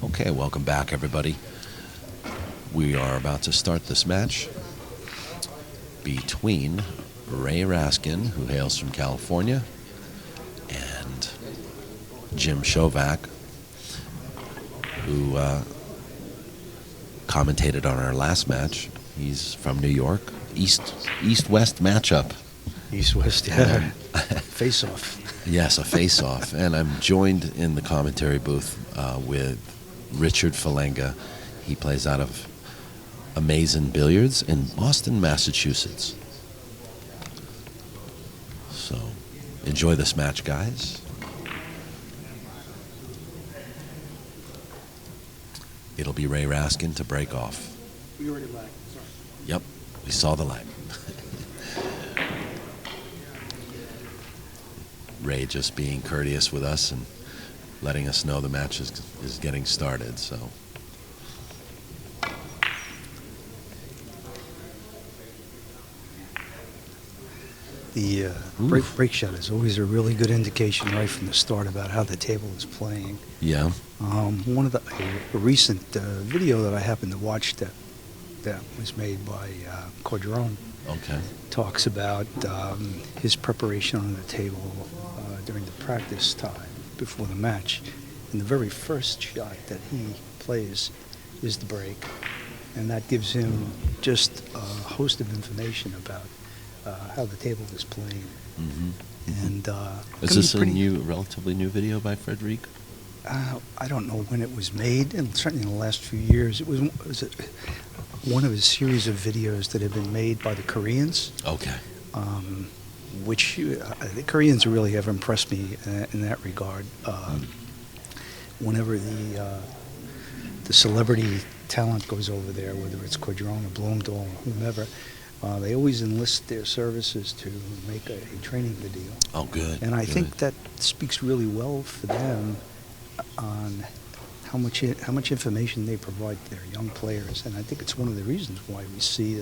Okay, welcome back, everybody. We are about to start this match between Raye RASKIN, who hails from California, and Jim Shovak, who commentated on our last match. He's from New York. East-West matchup. East-West, yeah. Face-off. Yes, a face-off. And I'm joined in the commentary booth with Richard Falanga. He plays out of Mazin Billiards in Boston, Massachusetts. So, enjoy this match, guys. It'll be Raye RASKIN to break off. We already lagged, sorry. Yep, we saw the lag. Raye just being courteous with us and letting us know the match is getting started, so. The break shot is always a really good indication right from the start about how the table is playing. Yeah. One of a recent video that I happened to watch that was made by Cordron Okay. talks about his preparation on the table during the practice time before the match. And the very first shot that he plays is the break, and that gives him just a host of information about how the table is playing. Mm-hmm. And is this a relatively new video by Frederic? I don't know when it was made, and certainly in the last few years. It was one of a series of videos that have been made by the Koreans. Okay. Which the Koreans really have impressed me in that regard. Whenever the celebrity talent goes over there, whether it's Cordron or Blomdahl or whomever, they always enlist their services to make a training video. Oh, good. And I think that speaks really well for them on how much information they provide to their young players. And I think it's one of the reasons why we see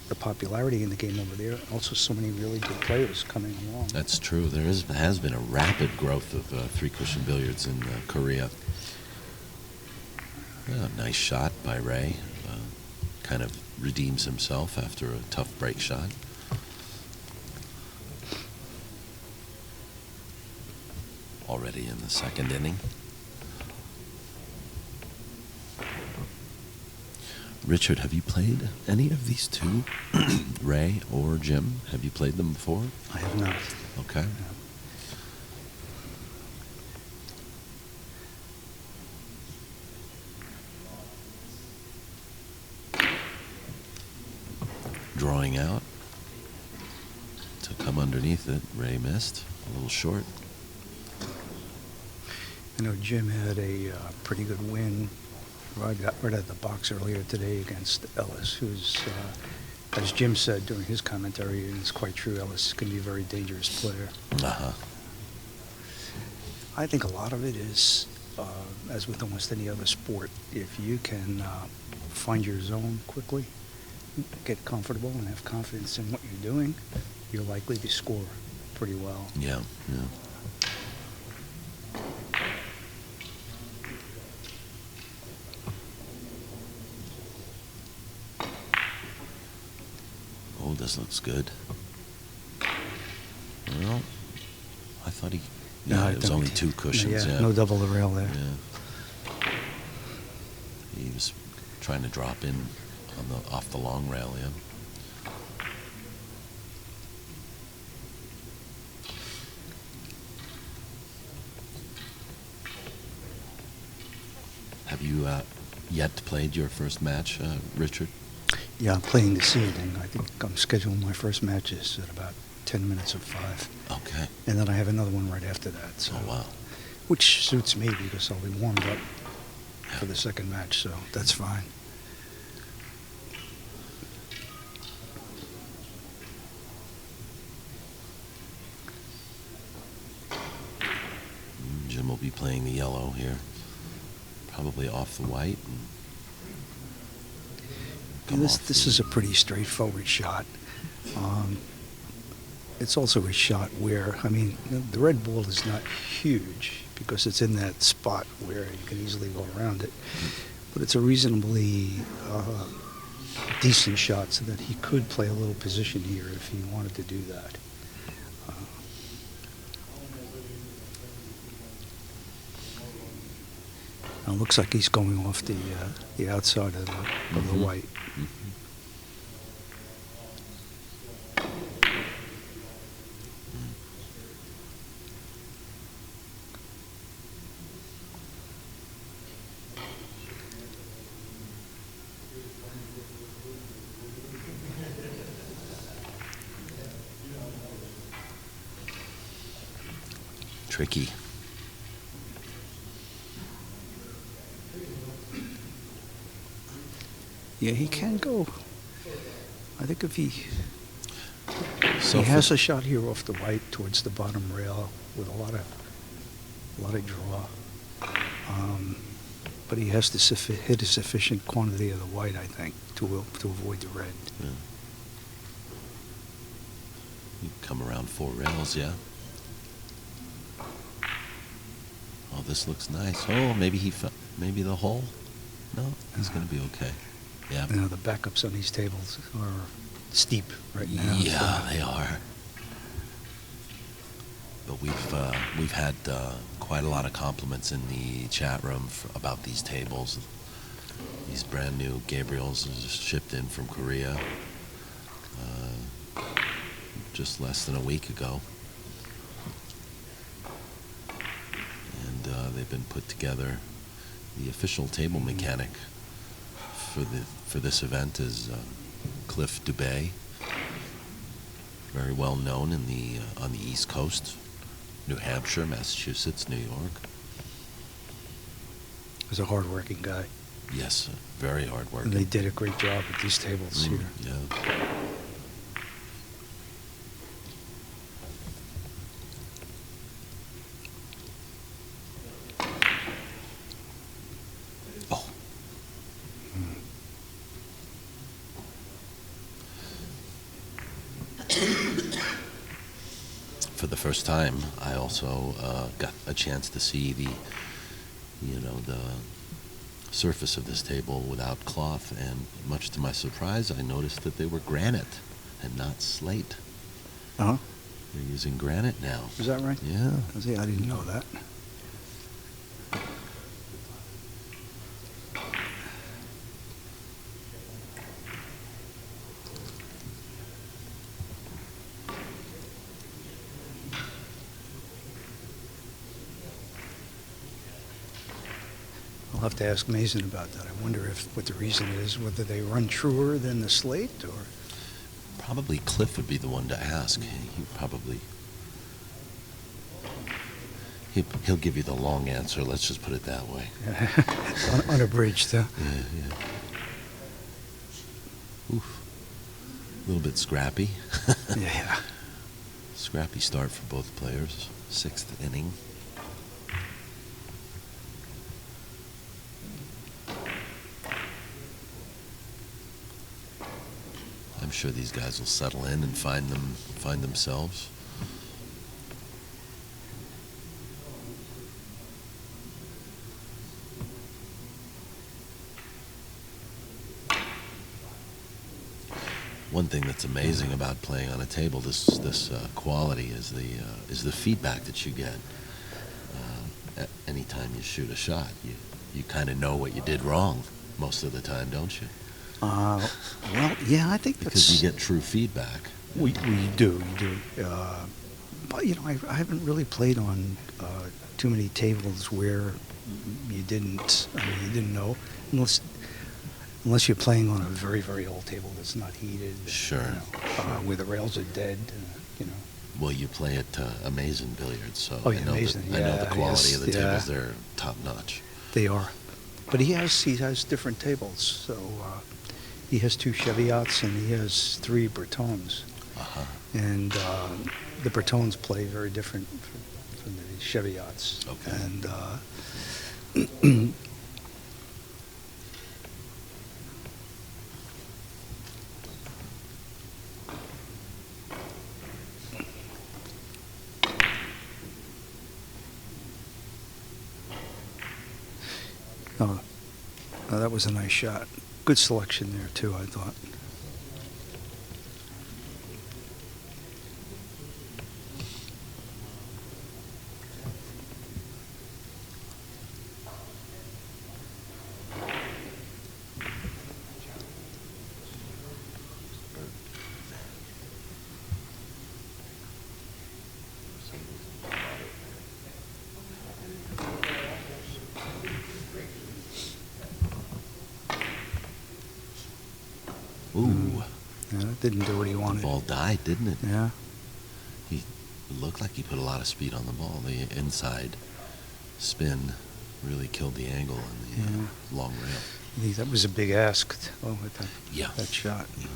the popularity in the game over there. Also, so many really good players coming along. That's true. There has been a rapid growth of three-cushion billiards in Korea. Nice shot by Raye. Kind of redeems himself after a tough break shot. Already in the second inning. Richard, have you played any of these two, Raye or Jim? Have you played them before? I have not. Okay. Drawing out to come underneath it. Raye missed, a little short. I know Jim had a pretty good win right out of the box earlier today against Ellis, who's, as Jim said during his commentary, and it's quite true, Ellis can be a very dangerous player. I think a lot of it is, as with almost any other sport, if you can find your zone quickly, get comfortable and have confidence in what you're doing, you're likely to score pretty well. Yeah, yeah. Oh, this looks good. Well, I thought it was only two cushions. Yeah, no double the rail there. Yeah. He was trying to drop in off the long rail, yeah. Have you yet played your first match, Richard? Yeah, I'm playing this evening. I think I'm scheduling my first matches at about 10 minutes of 5. Okay. And then I have another one right after that. So, oh, wow. Which suits me because I'll be warmed up for the second match, so that's fine. Jim will be playing the yellow here. Probably off the white. This is a pretty straightforward shot. It's also a shot where, I mean, the red ball is not huge because it's in that spot where you can easily go around it. But it's a reasonably decent shot so that he could play a little position here if he wanted to do that. Now it looks like he's going off the outside of the white. Tricky. Yeah, he can go. I think if he So has a shot here off the white towards the bottom rail with a lot of draw, but he has to hit a sufficient quantity of the white, I think, to avoid the red. Yeah. You come around 4 rails, yeah. Oh, this looks nice. Oh, maybe maybe the hole. No, he's going to be okay. Yeah. You know, the backups on these tables are steep right now. Yeah, they are. But we've had quite a lot of compliments in the chat room about these tables. These brand new Gabriels are just shipped in from Korea just less than a week ago. They've been put together. The official table mechanic for this event is Cliff Dubé, very well known on the East Coast, New Hampshire, Massachusetts, New York. He's a hard-working guy. Yes, very hard-working. And they did a great job at these tables here. Yeah. For the first time, I also got a chance to see the surface of this table without cloth, and much to my surprise, I noticed that they were granite and not slate. Uh-huh. They're using granite now. Is that right? Yeah. See, I didn't know that. I'll have to ask Mazin about that. I wonder what the reason is, whether they run truer than the slate, or... Probably Cliff would be the one to ask. He'll give you the long answer. Let's just put it that way. Unabridged, huh? Yeah. Oof. A little bit scrappy. Yeah. Scrappy start for both players. 6th inning. I'm sure these guys will settle in and find themselves. One thing that's amazing about playing on a table, this quality, is the feedback that you get. At any time you shoot a shot, you kind of know what you did wrong most of the time, don't you? Well, yeah, I think because you get true feedback. We do. But I haven't really played on too many tables where you didn't know, unless you're playing on a very, very old table that's not heated. Sure. Where the rails are dead. Well, you play at Mazin Billiards, so I know the quality of the tables. They're top notch. They are, but he has different tables. So he has 2 Cheviots and he has 3 Bretons. Uh-huh. And the Bretons play very different from the Cheviots. Okay. And Oh, that was a nice shot. Good selection there, too, I thought. Ooh. Yeah, that didn't do what he The wanted. ball died, didn't it? Yeah. He looked like he put a lot of speed on the ball. The inside spin really killed the angle on the long rail. I think that was a big ask with that shot. Yeah.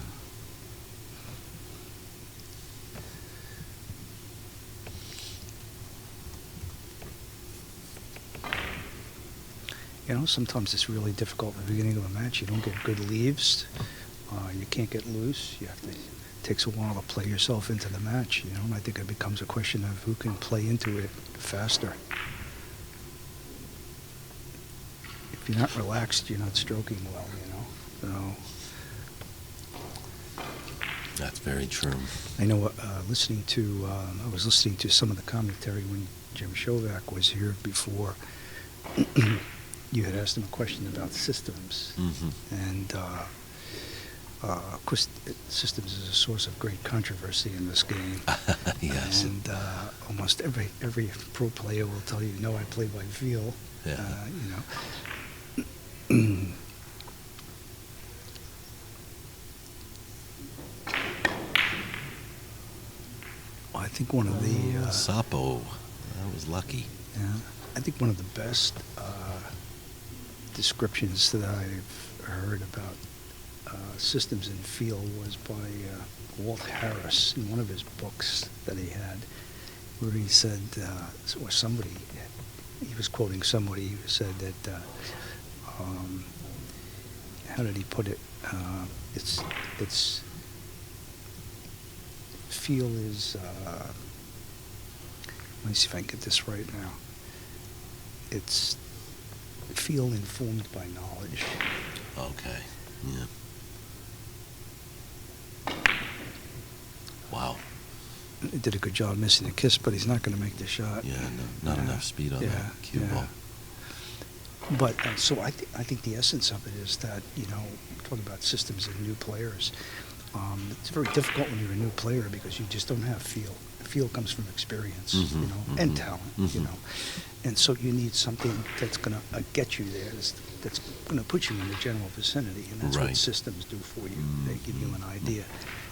You know, sometimes it's really difficult at the beginning of a match. You don't get good leaves. You can't get loose. You have to. It takes a while to play yourself into the match. You know, and I think it becomes a question of who can play into it faster. If you're not relaxed, you're not stroking well. You know. So That's very true. I know. I was listening to some of the commentary when Jim Shovak was here before. You had asked him a question about systems, and of course, systems is a source of great controversy in this game. Yes. And almost every pro player will tell you, "No, I play by feel." Yeah. I think one of the Sapo. That was lucky. yeah, I think one of the best descriptions that I've heard about systems and feel was by Walt Harris in one of his books that he had, where he said, or somebody, he was quoting somebody who said that, how did he put it? It's feel is, let me see if I can get this right now. It's feel informed by knowledge. Okay. Yeah. Wow. He did a good job missing the kiss, but he's not going to make the shot. Yeah, not enough speed on that cue ball. But so I think the essence of it is that, talking about systems and new players, it's very difficult when you're a new player because you just don't have feel. Feel comes from experience, and talent, and so you need something that's going to get you there, that's going to put you in the general vicinity, and that's what systems do for you. They give you an idea,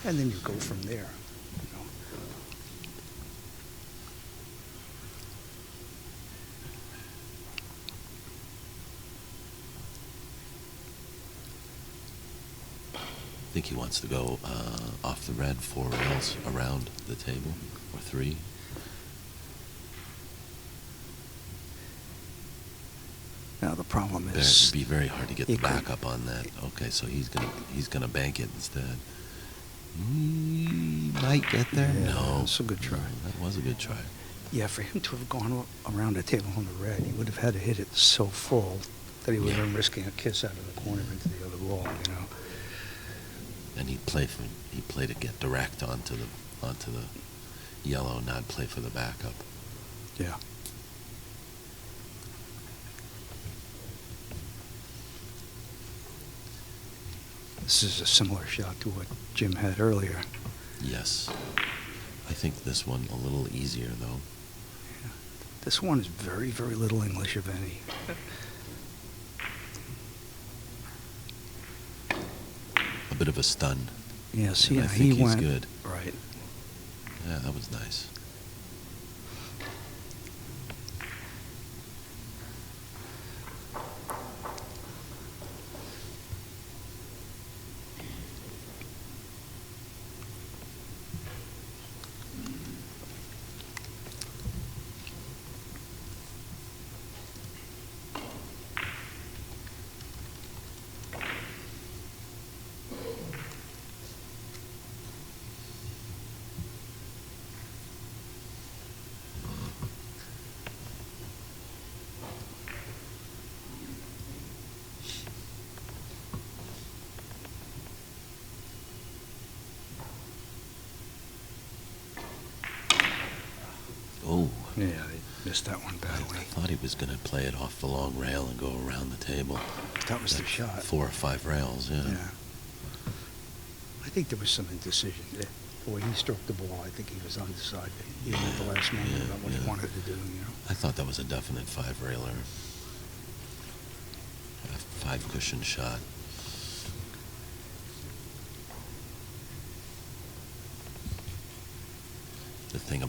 and then you go from there. I think he wants to go off the red 4 rails around the table, or 3. Now the problem is It'd be very hard to get the back up on that. Okay, so he's gonna bank it instead. He might get there. Yeah, No, that's a good try. That was a good try. Yeah, for him to have gone around the table on the red, he would have had to hit it so full that he would have been risking a kiss out of the corner into the other wall. And he'd play to get direct onto the yellow, not play for the backup. Yeah. This is a similar shot to what Jim had earlier. Yes. I think this one a little easier, though. Yeah. This one is very, very little English, if any. A bit of a stun. Yes, and yeah, I think he's went good. right. Yeah, that was nice. missed that one badly. I thought he was going to play it off the long rail and go around the table. That was the Like shot. 4 or 5 rails, yeah. Yeah. I think there was some indecision there. The way he stroked the ball, I think he was undecided, even at the last moment, Yeah, about what he yeah. wanted to do, you know. I thought that was a definite 5-railer. A 5-cushion shot. The thing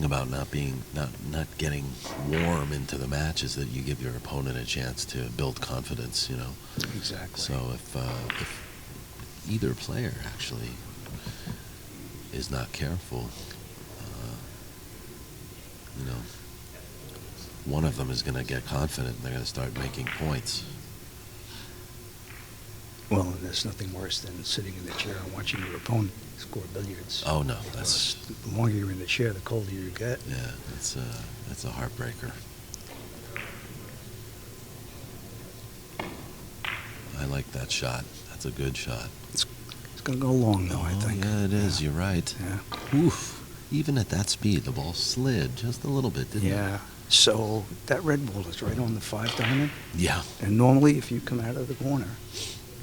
about not getting warm into the match is that you give your opponent a chance to build confidence, you know. Exactly. So if either player actually is not careful, you know, one of them is going to get confident and they're going to start making points. Well, and there's nothing worse than sitting in the chair and watching your opponent score billiards. Oh no, that's The longer you're in the chair, the colder you get. yeah, that's a heartbreaker. I like that shot. That's a good shot. It's going to go long, though, I Oh, think. yeah, it is. You're right. Yeah. Oof. Even at that speed, the ball slid just a little bit, didn't it? Yeah. So that red ball is right on the 5 diamond. Yeah. And normally, if you come out of the corner,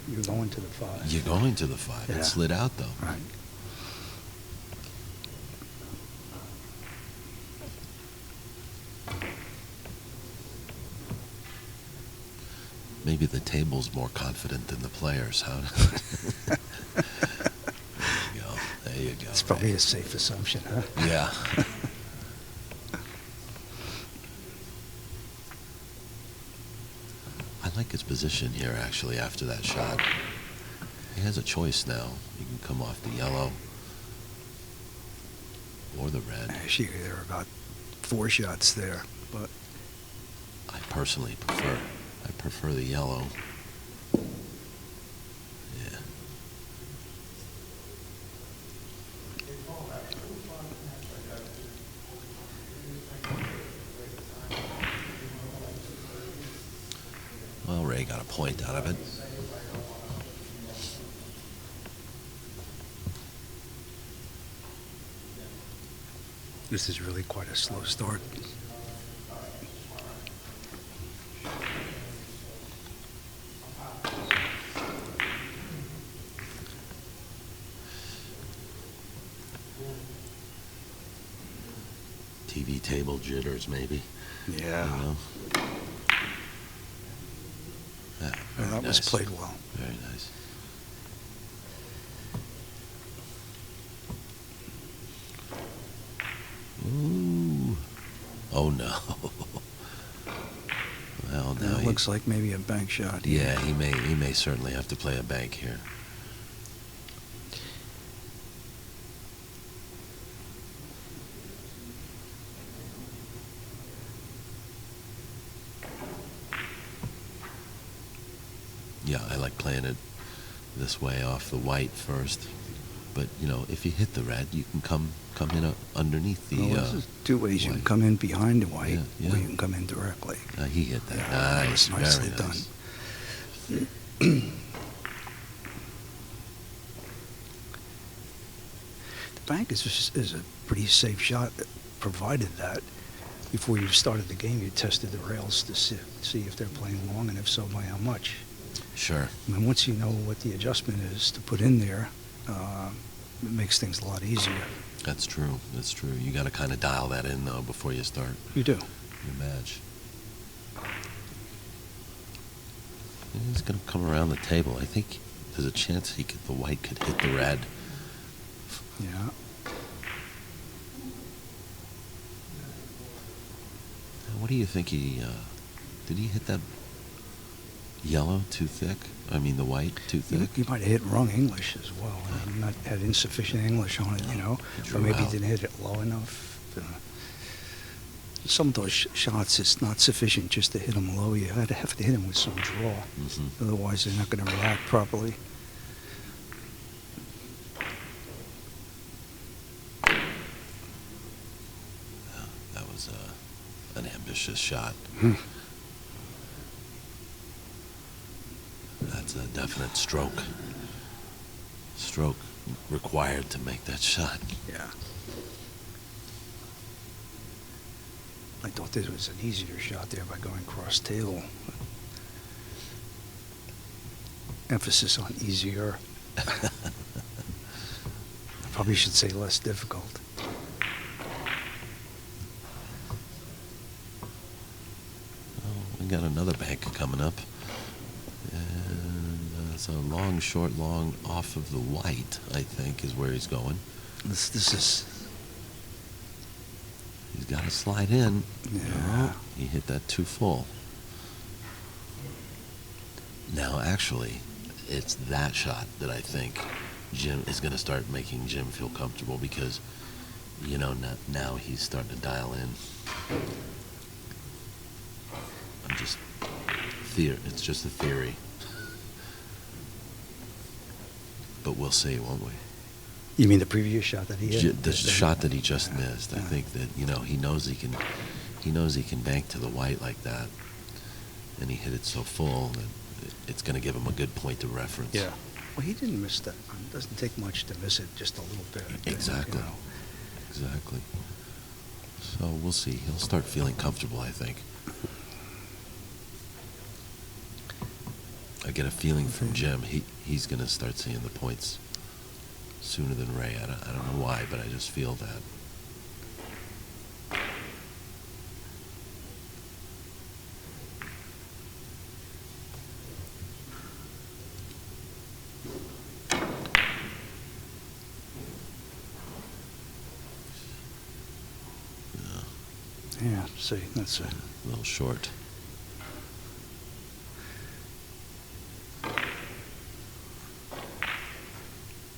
you're going to the 5. You're going to the 5. Yeah. It slid out, though. Right. Maybe the table's more confident than the players, huh? There you go. There you go. It's probably Ray. a safe assumption, huh? Yeah. I like his position here, actually, after that shot. He has a choice now. He can come off the yellow or the red. Actually, there are about 4 shots there, but I personally prefer the yellow. Yeah. Well, Ray got a point out of it. this is really quite a slow start. TV table jitters, maybe. Yeah. You know? Yeah, very That was nice. played well. Very nice. Ooh. Oh no. Well, now It looks like maybe a bank shot. yeah, he may certainly have to play a bank here. Yeah, I like playing it this way off the white first. But, you know, if you hit the red, you can come in underneath the... Well, there's 2 ways. You can white. come in behind the white, Yeah, or yeah. you can come in directly. He hit that. Yeah, that Nice, was nicely very nice. The bank is a pretty safe shot, provided that before you started the game, you tested the rails to see if they're playing long, and if so, by how much. Sure. I mean, once you know what the adjustment is to put in there, it makes things a lot easier. That's true. That's true. You got to kind of dial that in, though, before you start You do. your match. He's going to come around the table. I think there's a chance the white could hit the red. Yeah. What do you think did he hit that yellow too thick? I mean, the white too thick? You might have hit wrong English as well. I mean, not had insufficient English on it, you know, Drew or maybe out. didn't hit it low enough. Some of those shots, it's not sufficient just to hit them low. You have to hit them with some draw. Mhm. Otherwise, they're not going to react properly. That was an ambitious shot. That's a definite stroke. Stroke required to make that shot. Yeah. I thought this was an easier shot there by going cross table. Emphasis on easier. I probably should say less difficult. We got another bank coming up. And it's a long, short, long off of the white, I think, is where he's going. This is... He's got to slide in. Yeah. Oh, he hit that too full. Now, actually, it's that shot that I think Jim is going to start making Jim feel comfortable because, you know, now he's starting to dial in. It's just a theory. But we'll see, won't we? You mean the previous shot that he hit? The shot that he just missed. I think that, you know, he knows he can bank to the white like that, and he hit it so full that it's going to give him a good point of reference. Yeah. Well, he didn't miss that. It doesn't take much to miss it, just a little bit. Exactly. You know. Exactly. So we'll see. He'll start feeling comfortable, I think. I get a feeling from Jim he's going to start seeing the points sooner than Ray. I don't know why, but I just feel that. Yeah, see, that's a little short.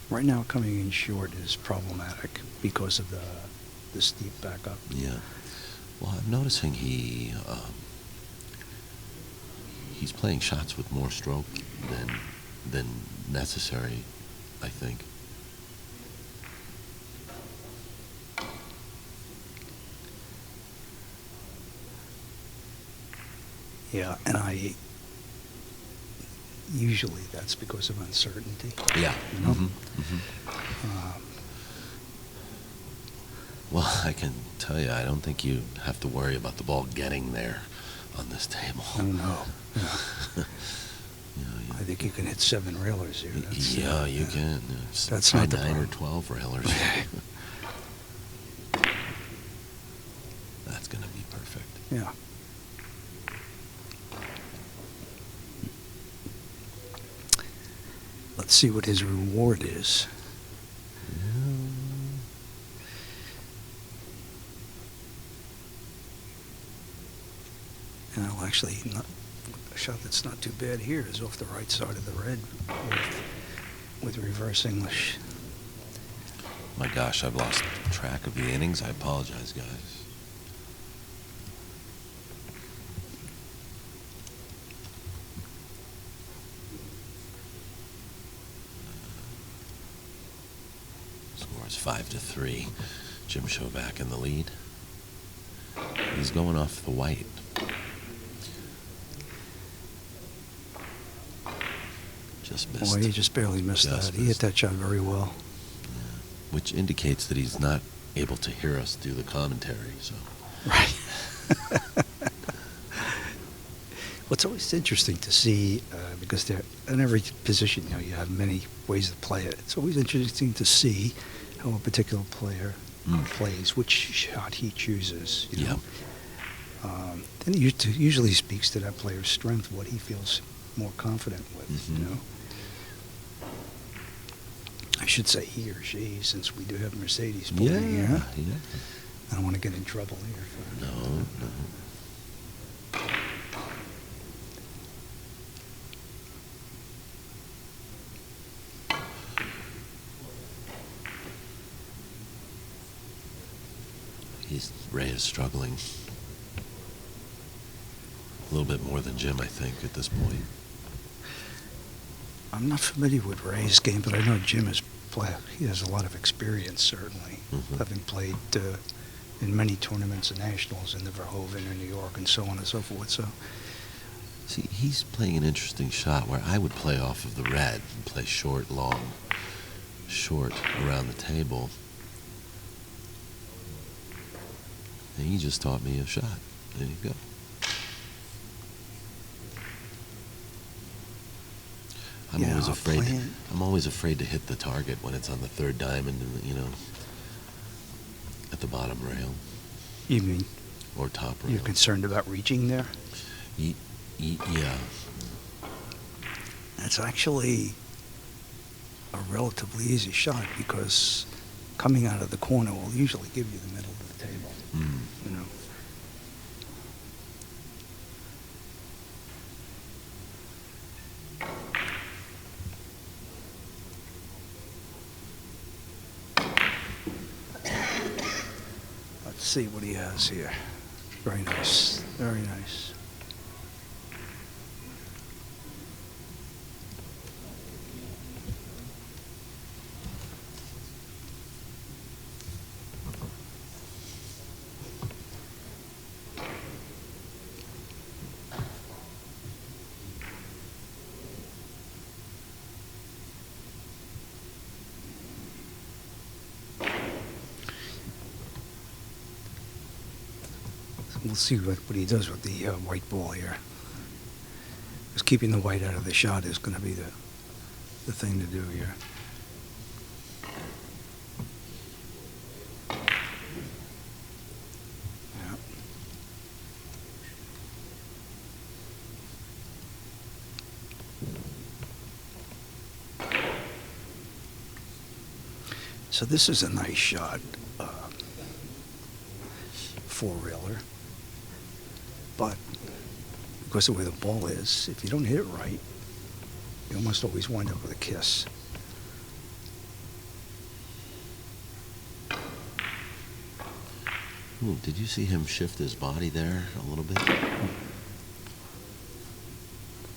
Right now, coming in short is problematic because of the steep backup. Yeah. Well, I'm noticing he's playing shots with more stroke than necessary, I think. Yeah, and usually that's because of uncertainty. Yeah. You know? Well, I can tell you, I don't think you have to worry about the ball getting there on this table. Oh, no. Yeah. I think you can hit 7 railers here. You can. That's try not the 9 or problem. 12 railers. That's going to be perfect. Yeah. Let's see what his reward is. And I'll actually, a shot that's not too bad here is off the right side of the red with reverse English. My gosh, I've lost track of the innings. I apologize, guys. Score is 5-3. Jim Shovak in the lead. He's going off the white. Just missed. Boy, he just barely missed that. He hit that shot very well. Yeah. Which indicates that he's not able to hear us do the commentary. So. Right. Well, it's always interesting to see because in every position, you know, you have many ways to play it. It's always interesting to see how a particular player plays, which shot he chooses. You know? And it usually speaks to that player's strength, what he feels more confident with. You know. I should say he or she, since we do have Mercedes playing here. Yeah. I don't want to get in trouble here. No. Ray is struggling a little bit more than Jim, I think, at this point. I'm not familiar with Ray's game, but I know Jim he has a lot of experience, certainly, having played in many tournaments and nationals in the Verhoeven or New York and so on and so forth. So, see, he's playing an interesting shot where I would play off of the red and play short, long, short around the table. And he just taught me a shot. There you go. I'm Yeah, always afraid. playing- I'm always afraid to hit the target when it's on the third diamond, and at the bottom rail You mean or top rail. you're concerned about reaching there? Yeah. That's actually a relatively easy shot because coming out of the corner will usually give you the middle of the table. Mm. You know. Let's see what he has here. Very nice. Very nice. We'll see what he does with the white ball here. Because keeping the white out of the shot is going to be the thing to do here. Yeah. So this is a nice shot. Four-reeler. But because of where the ball is, if you don't hit it right, you almost always wind up with a kiss. Ooh, did you see him shift his body there a little bit?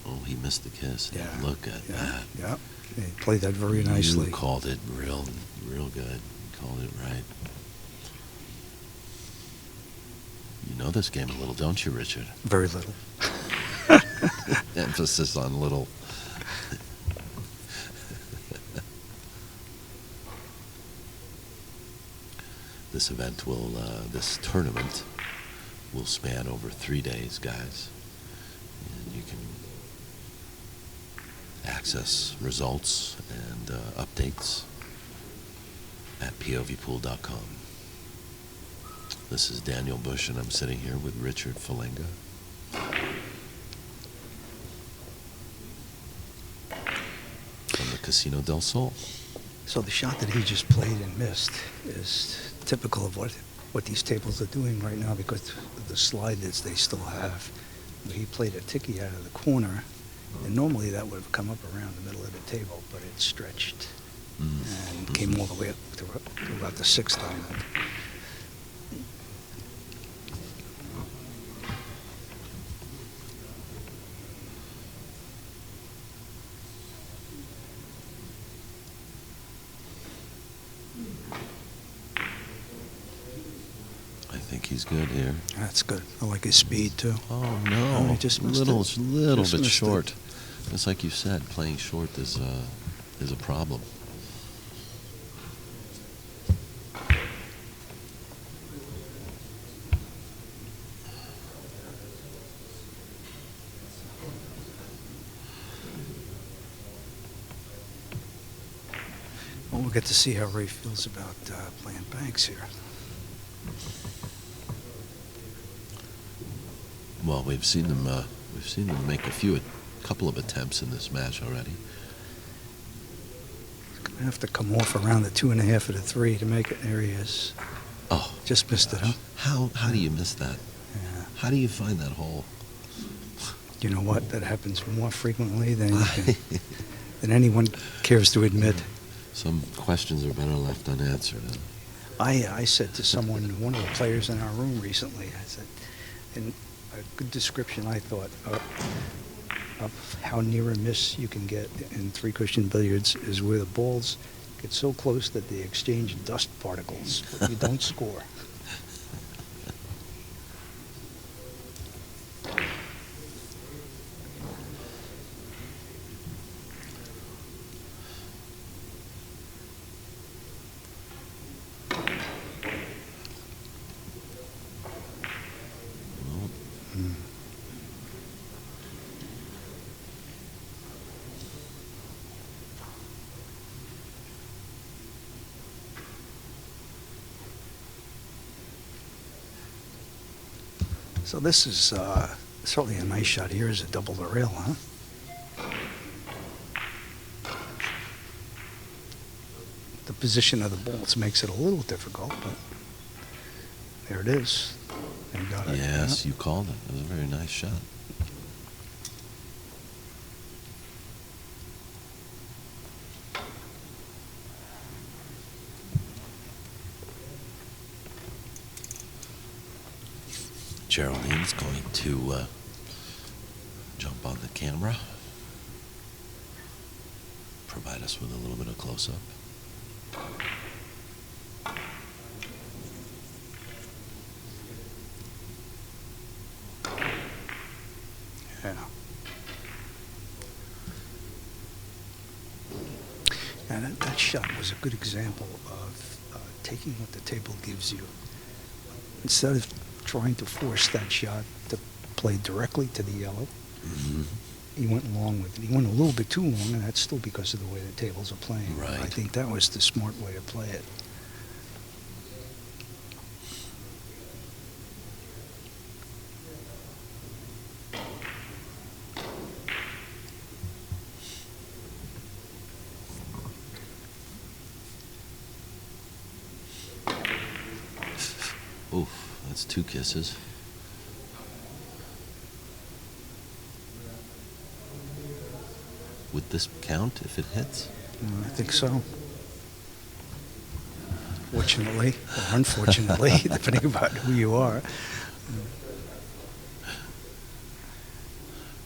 Oh, he missed the kiss. Yeah. Look at that. Yeah. He played that very nicely. You called it real good. You called it right. You know this game a little, don't you, Richard? Very little. Emphasis on little. This tournament will span over 3 days, guys. And you can access results and updates at POVPOOL.com. This is Daniel Busch, and I'm sitting here with Richard Falanga. From the Casino del Sol. So the shot that he just played and missed is typical of what these tables are doing right now because of the slide that they still have. He played a ticky out of the corner, and normally that would have come up around the middle of the table, but it stretched and came all the way up to about the sixth diamond. I think he's good here. That's good. I like his speed too. Oh no, Oh, he just missed little it. Just bit missed short. it. Just like you said, playing short is a problem. Well, we'll get to see how Ray feels about playing banks here. Well, we've seen them make a couple of attempts in this match already. He's going to have to come off around the 2.5 of the 3 to make it. There he is. Oh, Just missed it, huh? How do you miss that? Yeah. How do you find that hole? You know what? That happens more frequently than anyone cares to admit. Some questions are better left unanswered. Huh? I said to someone, one of the players in our room recently, I said, and a good description I thought of how near a miss you can get in three-cushion billiards is where the balls get so close that they exchange dust particles, but you don't score. So this is certainly a nice shot here. Is a double the rail, huh? The position of the balls makes it a little difficult, but there it is. You got it. Yes, you called it. It was a very nice shot. Geraldine's going to jump on the camera, provide us with a little bit of close-up. Yeah. And that shot was a good example of taking what the table gives you. Instead of trying to force that shot to play directly to the yellow, he went along with it. He went a little bit too long, and that's still because of the way the tables are playing. Right. I think that was the smart way to play it. Oof, that's 2 kisses. Would this count if it hits? I think so. Fortunately, or unfortunately, depending about who you are.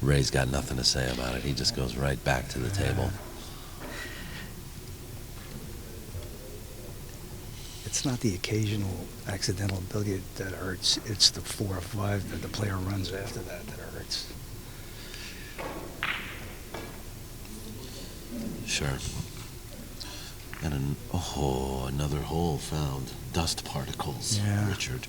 Ray's got nothing to say about it. He just goes right back to the table. It's not the occasional accidental billiard that hurts. It's the 4 or 5 that the player runs after that hurts. Sure. And another hole found. Dust particles, Yeah. Richard.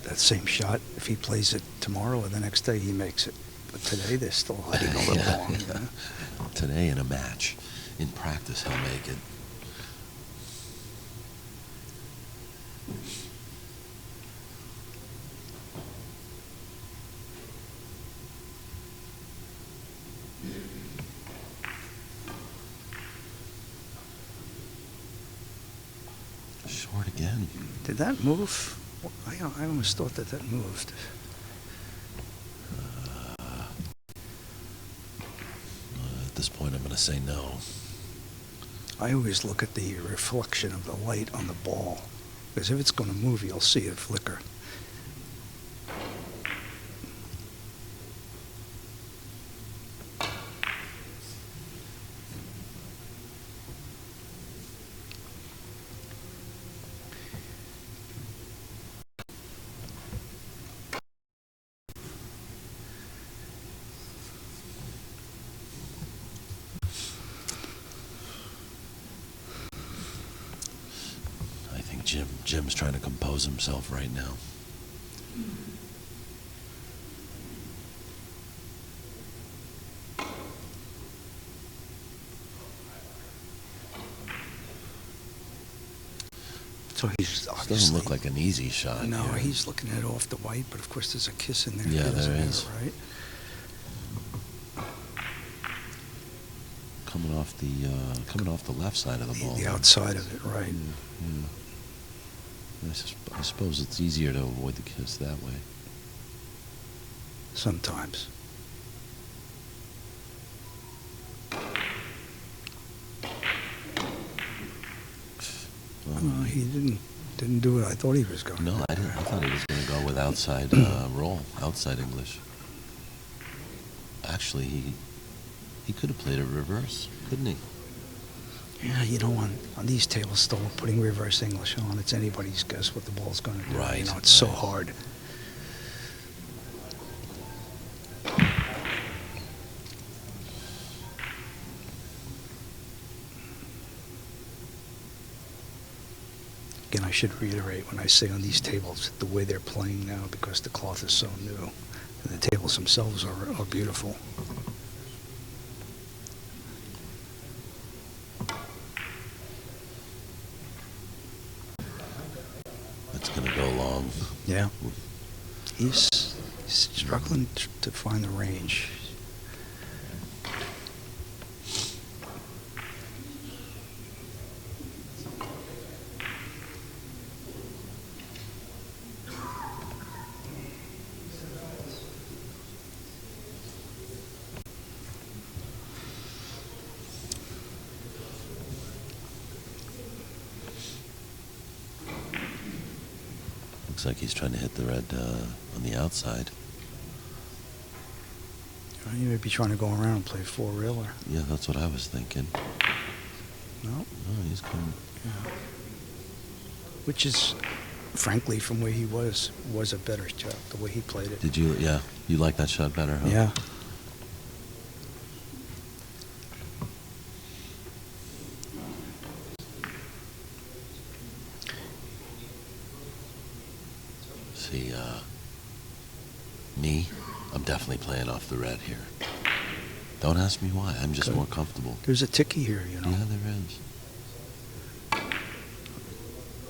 That same shot, if he plays it tomorrow or the next day, he makes it. But today, they're still hiding a little long. You know? Today in a match, in practice, he'll make it. Short again. Did that move? I almost thought that moved. At this point, I'm going to say no. I always look at the reflection of the light on the ball, because if it's going to move, you'll see it flicker. Jim's trying to compose himself right now. So he's obviously... Doesn't look like an easy shot. No, here. he's looking at it off the white, but of course there's a kiss in there. Yeah, He doesn't there have is. it, right? Coming off the left side of the ball. The outside of it, right. Yeah. I suppose it's easier to avoid the kiss that way. Sometimes. He didn't do what I thought he was going to do. No, I didn't. I thought he was going to go with outside roll, outside English. Actually, he could have played it reverse, couldn't he? Yeah, you know, on these tables, still putting reverse English on, it's anybody's guess what the ball's going to do. Right. You know, it's so hard. Again, I should reiterate when I say on these tables, the way they're playing now, because the cloth is so new, and the tables themselves are beautiful. going to go long. Yeah. He's struggling to find the range. Looks like he's trying to hit the red on the outside. He may be trying to go around and play four-reeler. Yeah, that's what I was thinking. No. Oh, he's coming. Yeah. Which is, frankly, from where he was a better shot, the way he played it. Did you, yeah, you like that shot better, huh? Yeah. See, me, I'm definitely playing off the red here. Don't ask me why, I'm just more comfortable. There's a ticky here, you know. Yeah, there is.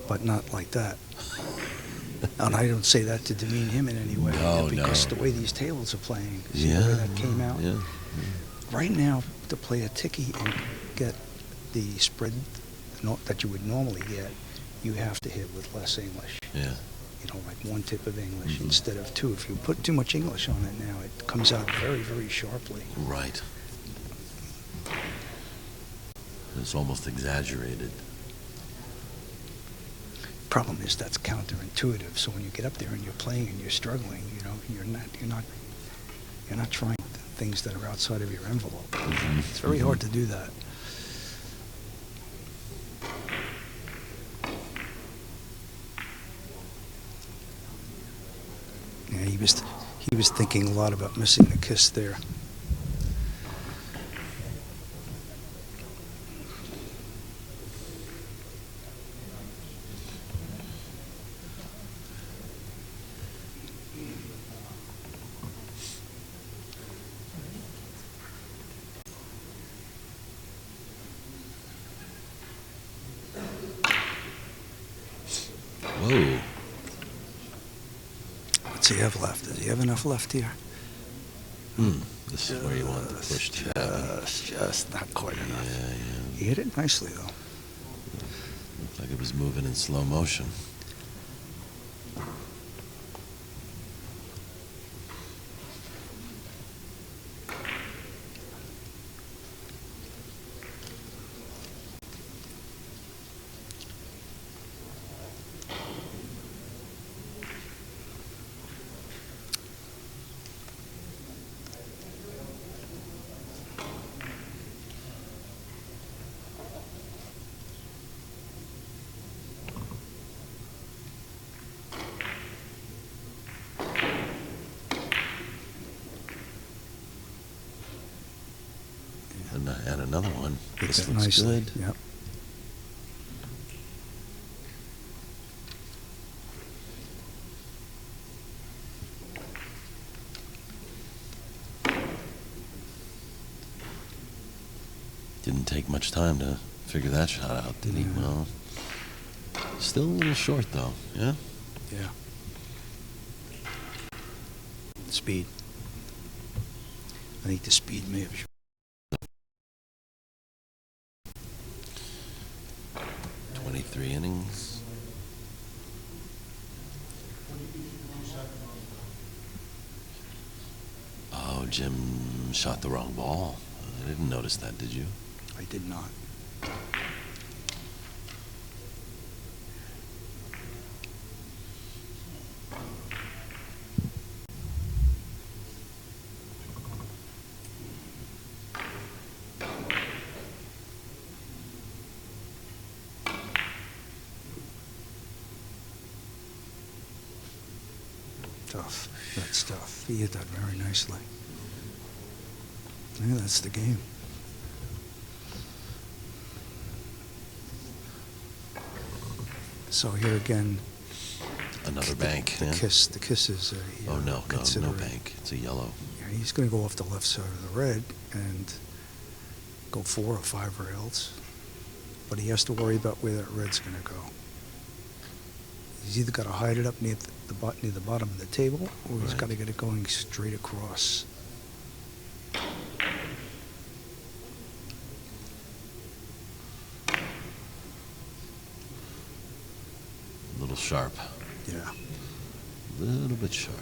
But not like that. And I don't say that to demean him in any way. No, because no. the way these tables are playing, see Yeah. the way that came out? Yeah. Right now, to play a ticky and get the spread that you would normally get, you have to hit with less English. Yeah. You know, like one tip of English instead of two. If you put too much English on it now, it comes out very, very sharply. Right. It's almost exaggerated. Problem is that's counterintuitive. So when you get up there and you're playing and you're struggling, you know, you're not trying things that are outside of your envelope. It's very hard to do that. Yeah, he was thinking a lot about missing the kiss there. Whoa. What's he have left? Does he have enough left here? This is where you want to push to. Just not quite enough. Yeah, yeah. He hit it nicely, though. Looked like it was moving in slow motion. And another one. This Hit it looks nicely. good. Yep. Didn't take much time to figure that shot out, did he? Yeah. Well, still a little short, though. Yeah? Yeah. Speed. I think the speed may have. 23 innings. Oh, Jim shot the wrong ball. I didn't notice that, did you? I did not. Tough. That's tough. He hit that very nicely. Yeah, that's the game. So here again, Another bank. the Yeah? kiss is a Oh, no considerate. bank. It's a yellow. Yeah, he's going to go off the left side of the red and go 4 or 5 rails, but he has to worry about where that red's going to go. He's either got to hide it up near near the bottom of the table, or he's Right. got to get it going straight across. A little sharp. Yeah. A little bit sharp.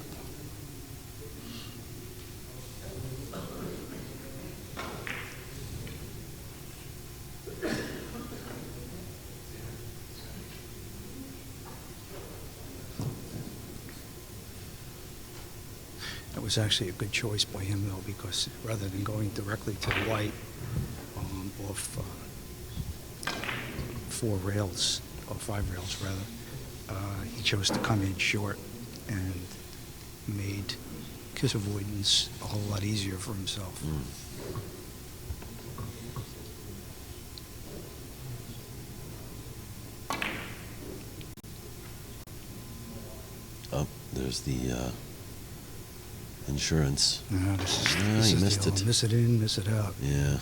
That was actually a good choice by him, though, because rather than going directly to the white off 4 rails, or 5 rails rather, he chose to come in short and made kiss avoidance a whole lot easier for himself. Oh, there's the insurance. No, this is, Ah, this you is missed the old it. miss it in, miss it out. Yeah.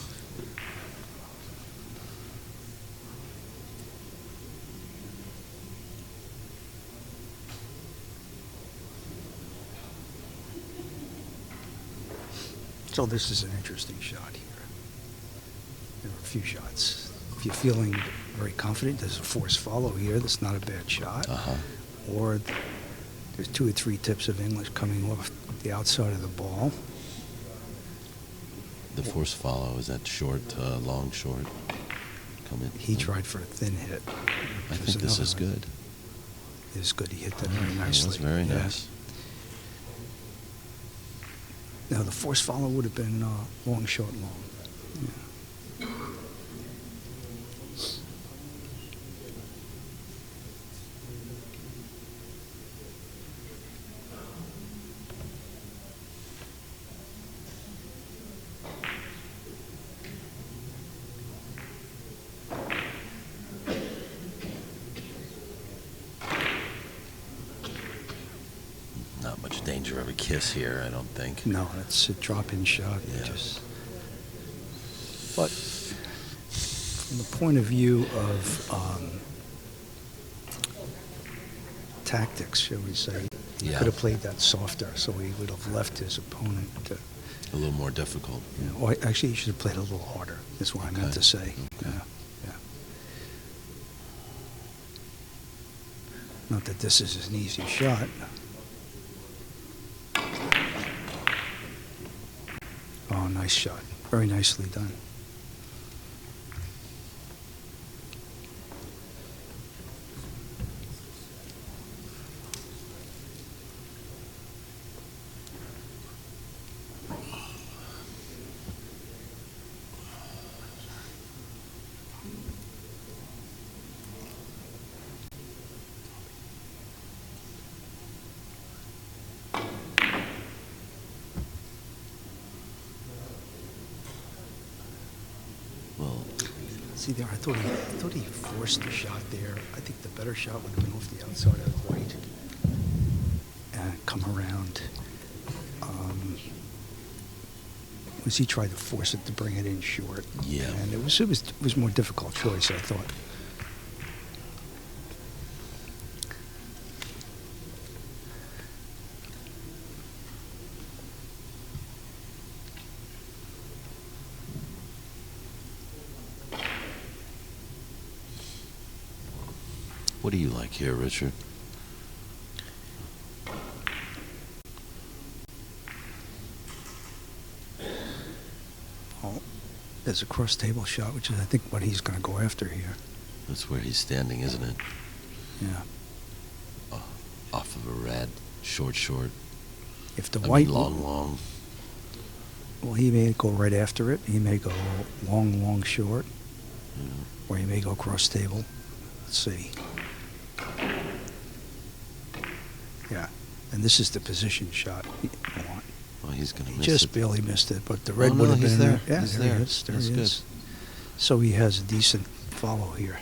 So this is an interesting shot here. There are a few shots. If you're feeling very confident, there's a force follow here. That's not a bad shot. Uh-huh. Or there's 2 or 3 tips of English coming off the outside of the ball. The force follow, is that short, long, short? Come in. He tried for a thin hit. I think this is good. It is good. He hit that very Yeah, nicely. that's very Yeah. nice. Now, the force follow would have been long, short, long. Yeah. Not much danger of a kiss here, I don't think. No, it's a drop-in shot. Yeah. But from the point of view of tactics, shall we say, he Yeah. could have played that softer, so he would have left his opponent. A little more difficult. Or actually, he should have played a little harder. Is what I meant Okay. to say. Okay. Yeah, yeah. Not that this is an easy shot. Oh, nice shot. Very nicely done. Well, See there, I thought he forced the shot there. I think the better shot would have been off the outside of the white and come around. Was he tried to force it to bring it in short? Yeah. And it was more difficult choice, I thought. what do you like here, Richard? Well, there's a cross table shot, which is I think what he's going to go after here. That's where he's standing, isn't it? Yeah. Off of a red, short, short. If the I white mean, long, long. Well, he may go right after it. He may go long, long, short, Yeah. or he may go cross table. Let's see. Yeah, and this is the position shot you want. Well, he's going to He miss just it. barely missed it, but the red Oh, would no, have he's been there. Yeah, He's there there. he is. There That's he good. is. So he has a decent follow here.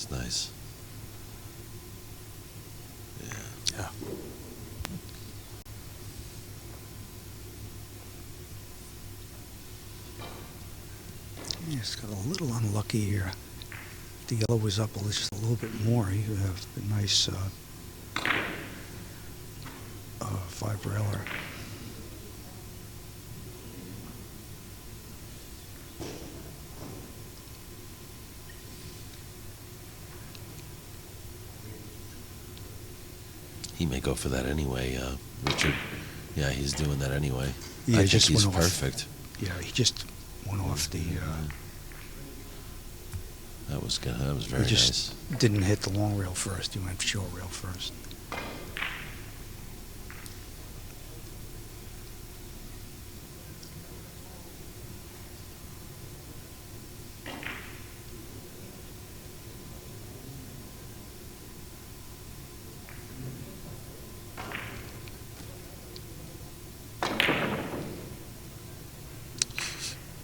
That's nice. Yeah. Yeah. Yeah, it's got a little unlucky here. If the yellow was up just a little bit more, you could have a nice 5-railer. He may go for that anyway, Richard. Yeah, he's doing that anyway. Yeah, I think just he's went off. perfect. Yeah, he just went off the. That was good. That was very He just nice. didn't hit the long rail first. He went short rail first.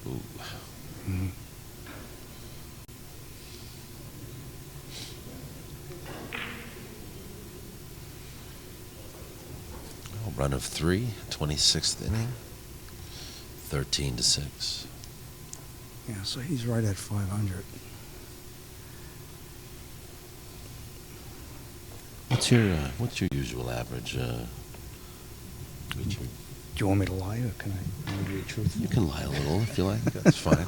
Ooh. Mm. Oh, run of 3, 26th inning, 13-6. Yeah, so he's right at 500. What's your usual average, Richard? Do you want me to lie, or can I be truthful? You can lie a little if you like. That's fine.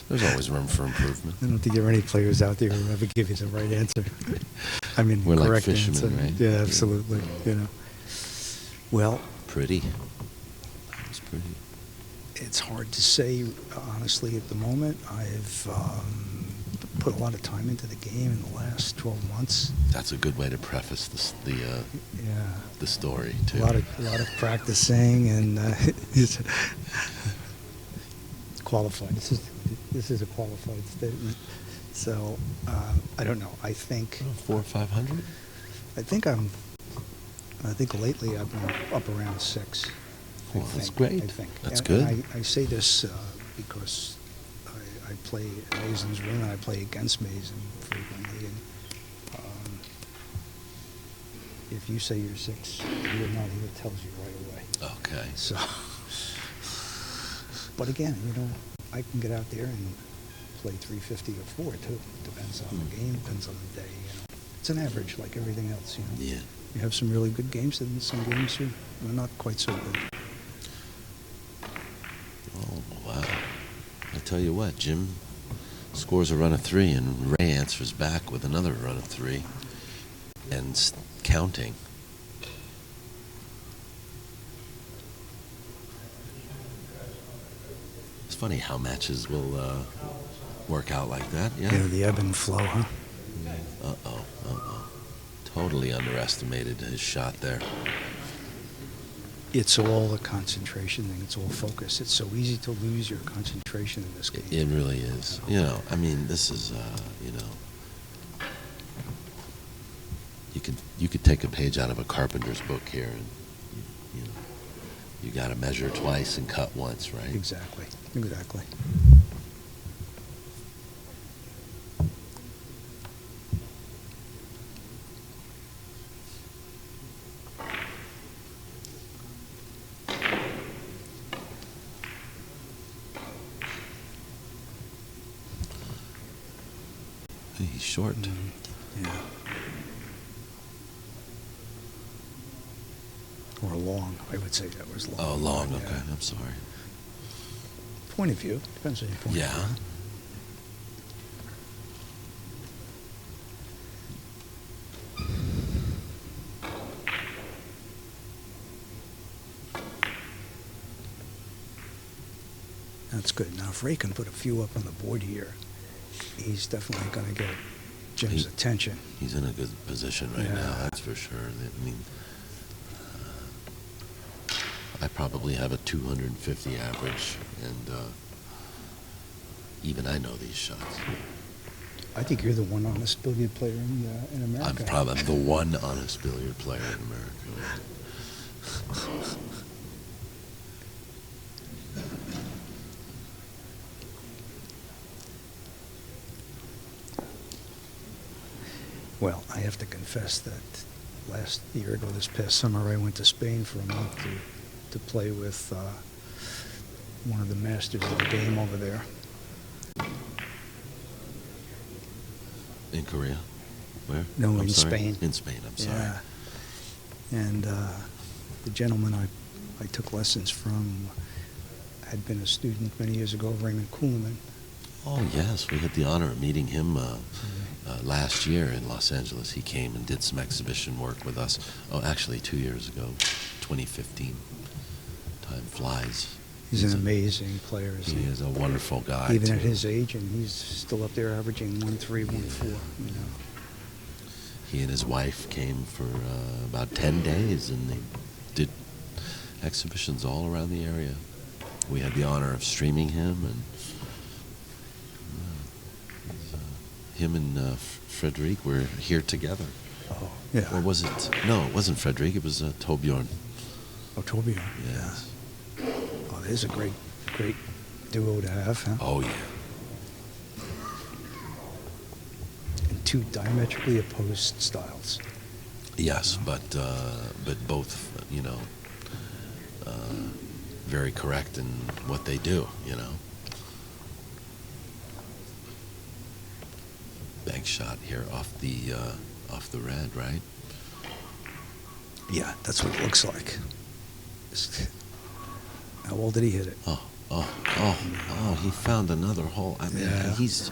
There's always room for improvement. I don't think there are any players out there who ever give you the right answer. I mean, We're like correct fishermen, answer. right? Yeah, absolutely. You know. Well, Pretty. That was pretty. it's hard to say, honestly, at the moment. I've put a lot of time into the game in the last 12 months. That's a good way to preface Yeah. the story too. A lot of practicing and it's qualified. This is a qualified statement. So I don't know. I think 400 or 500. I think lately I've been up around 6. Well, that's great. I think That's and, good. And I say this because I play Mazin's room and I play against Mazin frequently. And if you say you're 6, you're not. He tells you right away. Okay. So, but again, you know, I can get out there and play 350 or 4 too. Depends on the game, depends on the day. You know, it's an average like everything else. You know, Yeah. you have some really good games, and some games are not quite so good. Oh wow! I tell you what, Jim scores a run of 3, and Ray answers back with another run of 3, and counting. It's funny how matches will work out like that. Yeah. You know, the ebb and flow, huh? Uh-oh. Totally underestimated his shot there. It's all a concentration thing. It's all focus. It's so easy to lose your concentration in this game. It really is. You know, I mean, this is, you know, you could take a page out of a carpenter's book here, and you know, you got to measure twice and cut once, right? Exactly. He's short. Yeah. Or long. I would say that was long. Oh, long. Yeah. Okay, I'm sorry. Point of view. Depends on your point Yeah. of view. That's good. Now, if Ray can put a few up on the board here, he's definitely going to get Jim's attention. He's in a good position right Yeah. now, that's for sure. I mean, I probably have a 250 average, and even I know these shots. I think you're the one honest billiard player in America. I'm probably the one honest billiard player in America. Well, I have to confess that last year ago, this past summer, I went to Spain for a month to play with one of the masters of the game over there. In Korea? Where? No, I'm in sorry? Spain. In Spain, I'm sorry. Yeah. And the gentleman I took lessons from had been a student many years ago, Raymond Kuhlman. Oh, yes. We had the honor of meeting him last year in Los Angeles. He came and did some exhibition work with us. Oh, actually, 2 years ago, 2015. Time flies. He's an amazing player. He is a wonderful guy. Even too. at his age, and he's still up there averaging 1.3, 1.4. You know. He and his wife came for about 10 days, and they did exhibitions all around the area. We had the honor of streaming him, and him and Frederic were here together. Oh, yeah. Or was it? No, it wasn't Frederic. It was Torbjorn. Oh, Torbjorn. Yes. Yeah. Oh, there's a great duo to have, huh? Oh, yeah. And two diametrically opposed styles. Yes, but both, very correct in what they do, Bank shot here off the red, right? Yeah, that's what it looks like. How well did he hit it? Oh, he found another hole. I mean, Yeah. he's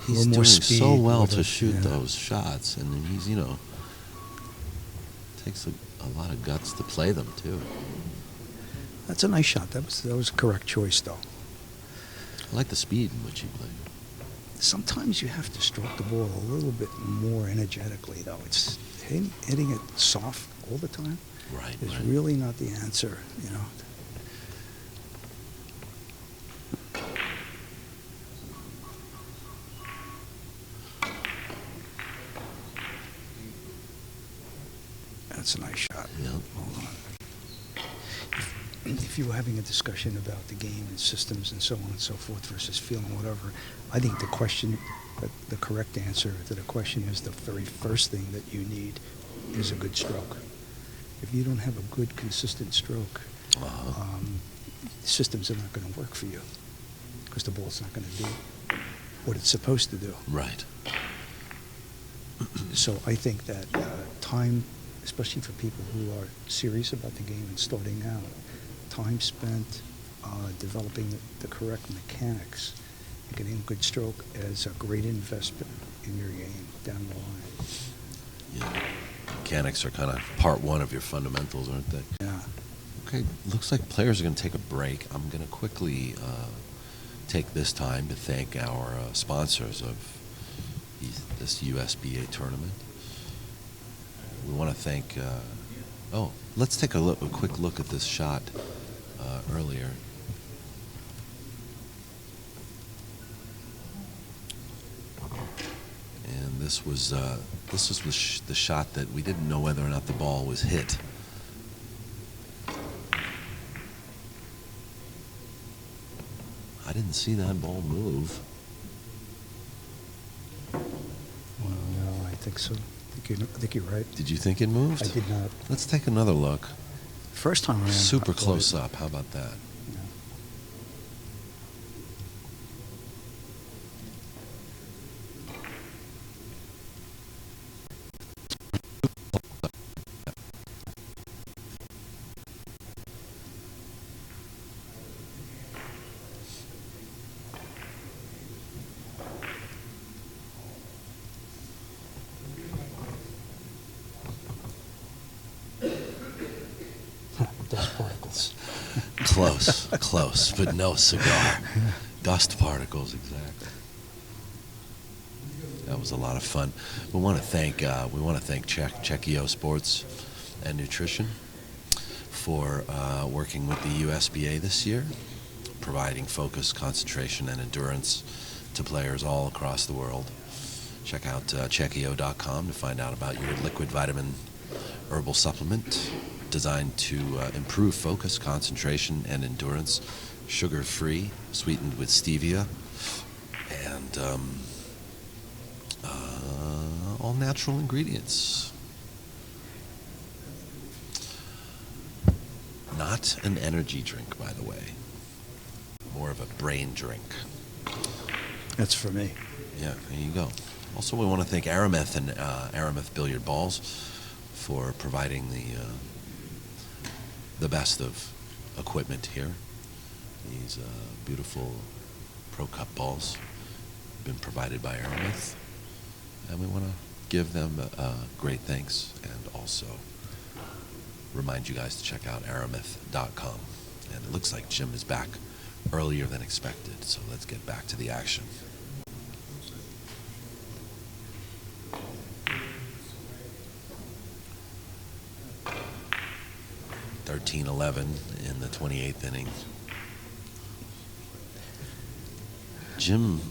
little more doing speed so well with to it, shoot yeah. those shots, and then he's, takes a lot of guts to play them, too. That's a nice shot. That was a correct choice, though. I like the speed in which he played. Sometimes you have to stroke the ball a little bit more energetically, though. It's hitting it soft all the time Right, is right. really not the answer, That's a nice shot. Yeah. Hold on. If you were having a discussion about the game and systems and so on and so forth versus feeling whatever, I think the correct answer to the question is the very first thing that you need is a good stroke. If you don't have a good, consistent stroke, systems are not going to work for you because the ball's not going to do what it's supposed to do. Right. So I think that time, especially for people who are serious about the game and starting out, time spent developing the correct mechanics and getting a good stroke is a great investment in your game down the line. Yeah. Mechanics are kind of part one of your fundamentals, aren't they? Yeah. Okay, looks like players are going to take a break. I'm going to quickly take this time to thank our sponsors of this USBA tournament. We want to thank... let's take a quick look at this shot earlier. And this was the shot that we didn't know whether or not the ball was hit. I didn't see that ball move. Well, no, I think so. I think you're right. Did you think it moved? I did not. Let's take another look. First time around. Super I thought close up. How about that? Yeah. Dust particles. Close, but no cigar. Dust particles, exactly. That was a lot of fun. We want to thank Castillo Sports and Nutrition for working with the USBA this year, providing focus, concentration, and endurance to players all across the world. Check out Castillo.com to find out about your liquid vitamin herbal supplement designed to improve focus, concentration, and endurance. Sugar-free, sweetened with stevia, and all natural ingredients. Not an energy drink, by the way. More of a brain drink. That's for me. Yeah, there you go. Also, we want to thank Arameth and Arameth Billiard Balls for providing the best of equipment here. These beautiful Pro Cup balls have been provided by Arameth, and we want to give them great thanks and also remind you guys to check out arameth.com. And it looks like Jim is back earlier than expected, so let's get back to the action. (13-11) in the 28th inning. Jim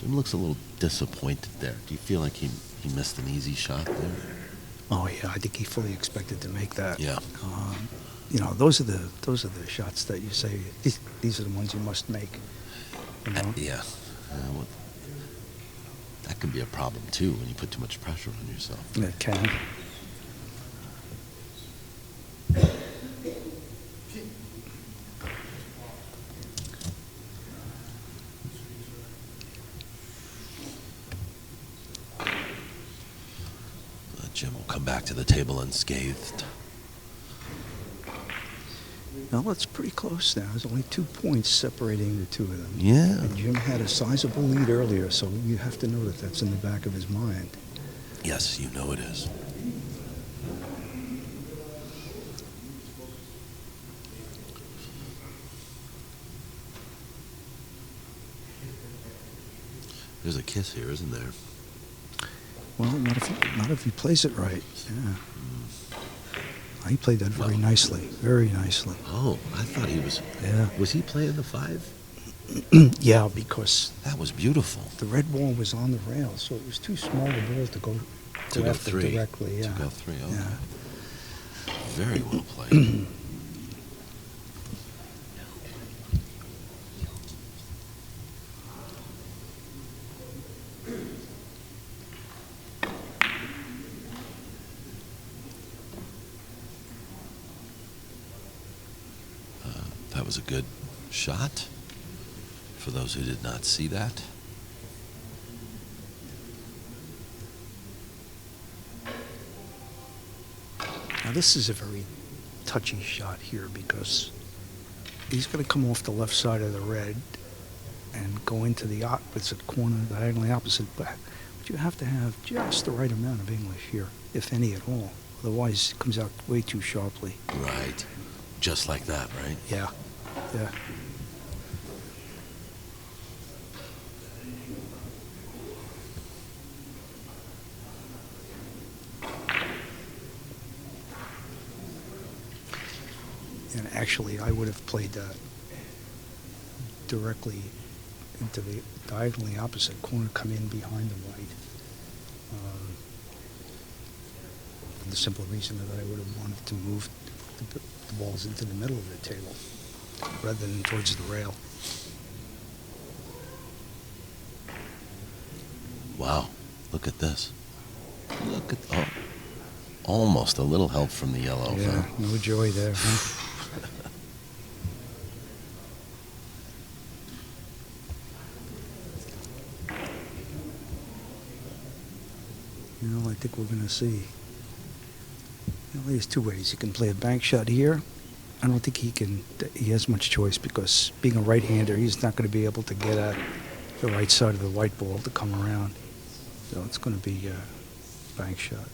looks a little disappointed there. Do you feel like he missed an easy shot there? Oh yeah, I think he fully expected to make that. Yeah. You know, those are the shots that you say these are the ones you must make. You know? Yeah. Well, that can be a problem too when you put too much pressure on yourself. It can. Jim will come back to the table unscathed. Well, it's pretty close now. There's only 2 points separating the two of them. Yeah. And Jim had a sizable lead earlier, so you have to know that that's in the back of his mind. Yes, you know it is. There's a kiss here, isn't there? Well, not if he plays it right. Yeah. He played that very nicely. Very nicely. Oh, I thought he was. Yeah. Was he playing the 5? Yeah, because That was beautiful. the red ball was on the rail, so it was too small a ball to go after 3. directly. Yeah. To go 3. Okay. Yeah. Very well played. That was a good shot for those who did not see that. Now this is a very touchy shot here because he's going to come off the left side of the red and go into the opposite corner, diagonally opposite. But you have to have just the right amount of English here, if any at all. Otherwise, it comes out way too sharply. Right. Just like that, right? Yeah. Yeah. And actually, I would have played that directly into the diagonally opposite corner, come in behind the white. For the simple reason that I would have wanted to move the balls into the middle of the table rather than towards the rail. Wow. Look at this. Look at, almost a little help from the yellow. Yeah, Huh? no joy there, huh? You know, I think we're going to see. You know, there's 2 ways. He can play a bank shot here. I don't think he has much choice because being a right-hander, he's not going to be able to get at the right side of the white ball to come around. So it's going to be a bank shot.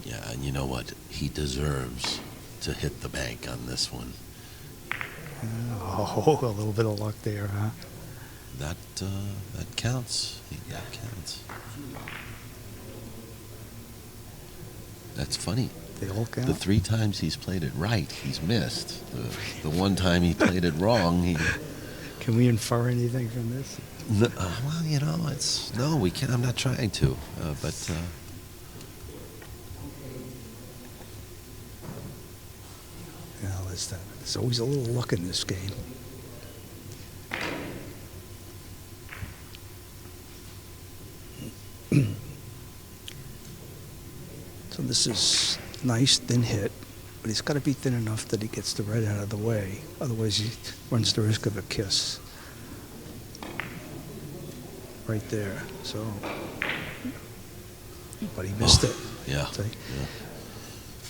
Yeah, and you know what? He deserves to hit the bank on this one. Oh, a little bit of luck there, huh? That counts. That counts. That's funny. They all count. The 3 times he's played it right, he's missed. The 1 time he played it wrong, he... Can we infer anything from this? No, well, you know, no, we can't. I'm not trying to, but... Yeah, there's always a little luck in this game. So this is nice, thin hit, but he's got to be thin enough that he gets the red out of the way. Otherwise, he runs the risk of a kiss. Right there. So, but he missed it. Yeah.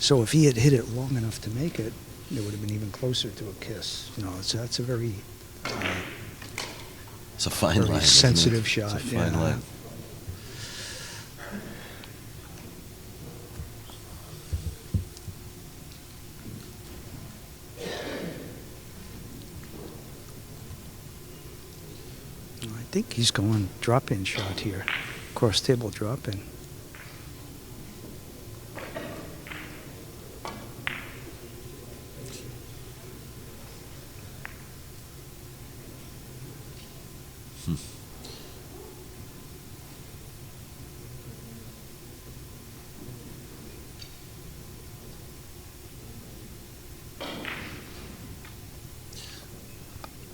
So if he had hit it long enough to make it, it would have been even closer to a kiss. You know, that's a very it's a fine line. Sensitive shot. It's a fine line. I think he's going drop-in shot here. Cross table drop-in.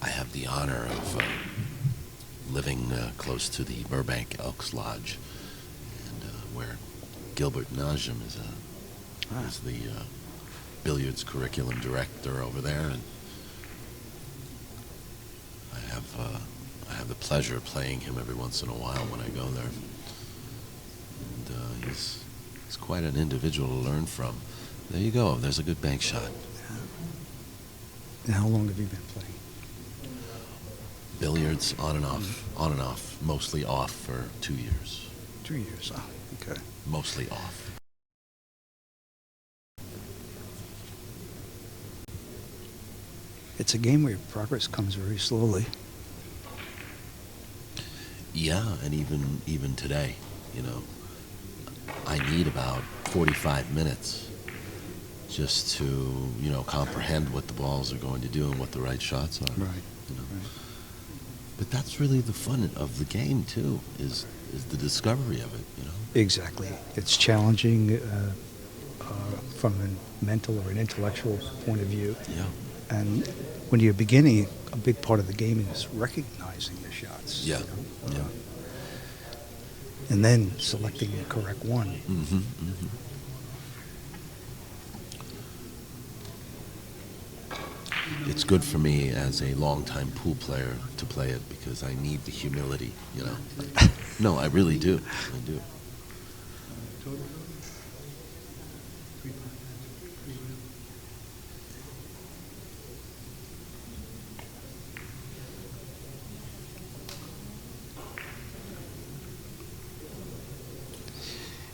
I have the honor of living close to the Burbank Elks Lodge, and where Gilbert Najim is the billiards curriculum director over there, and I have the pleasure of playing him every once in a while when I go there. And he's quite an individual to learn from. There you go. There's a good bank shot. And how long have you been playing? Billiards on and off, mostly off for 2 years. 2 years, okay. Mostly off. It's a game where progress comes very slowly. Yeah, and even today, you know, I need about 45 minutes just to, you know, comprehend what the balls are going to do and what the right shots are. Right. You know? Right. But that's really the fun of the game too, is the discovery of it, you know. Exactly. It's challenging from a mental or an intellectual point of view. Yeah. And when you're beginning, a big part of the game is recognizing the shots. Yeah. You know? Yeah. And then selecting the correct one. Mm-hmm. Mm-hmm. It's good for me as a longtime pool player to play it because I need the humility, you know. No, I really do. I do.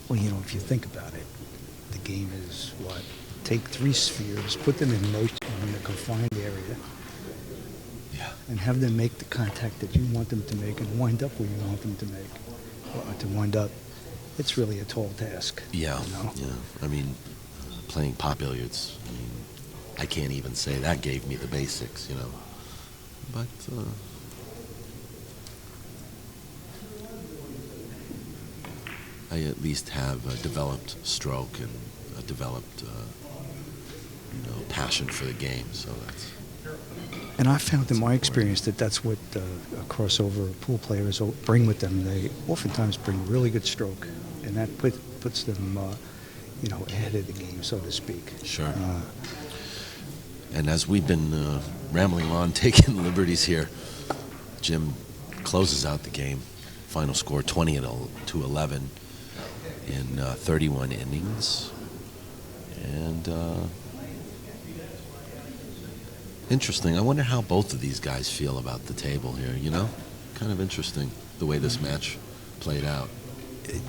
Well, you know, if you think about it, the game is what? Take 3 spheres, put them in motion in a confined area, and have them make the contact that you want them to make and wind up where you want them to make. To wind up, it's really a tall task. Yeah, you know? yeah. I mean, playing pot billiards, I mean, I can't even say that gave me the basics, you know. But I at least have a developed stroke and a developed, you know, passion for the game. So that's. And I found in my experience that that's what crossover pool players bring with them. They oftentimes bring really good stroke, and that puts them, you know, ahead of the game, so to speak. Sure. And as we've been rambling on, taking liberties here, Jim closes out the game. Final score 20-11 in 31 innings. And interesting. I wonder how both of these guys feel about the table here, you know? Kind of interesting the way this match played out.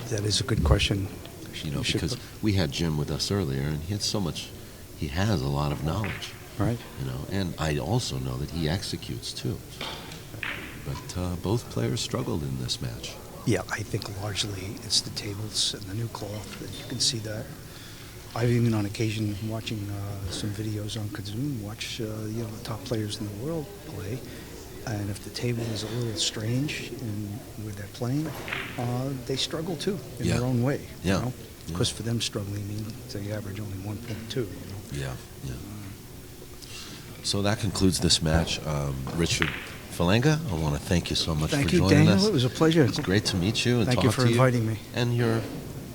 That is a good question. You know, because we had Jim with us earlier, and he has a lot of knowledge. Right. You know, and I also know that he executes too. But both players struggled in this match. Yeah, I think largely it's the tables and the new cloth. You can see that. I've even on occasion watching some videos on Kazoo, watch you know, the top players in the world play, and if the table is a little strange in where they're playing, they struggle too in their own way. Yeah. You know? Because for them struggling means they average only 1.2. You know? Yeah. Yeah. So that concludes this match. Richard Falanga, I want to thank you so much for joining us. Thank you, Daniel. It was a pleasure. It's great to meet you and thank talk you for to inviting me. And your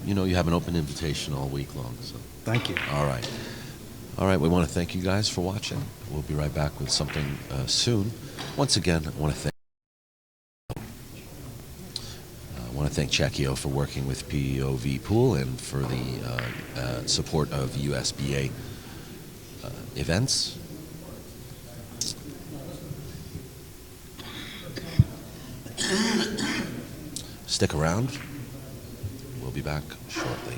you know you have an open invitation all week long. So. Thank you. All right. All right, we want to thank you guys for watching. We'll be right back with something soon. Once again, I want to thank Checchio for working with POVPOOL and for the support of USBA events. Stick around. We'll be back shortly.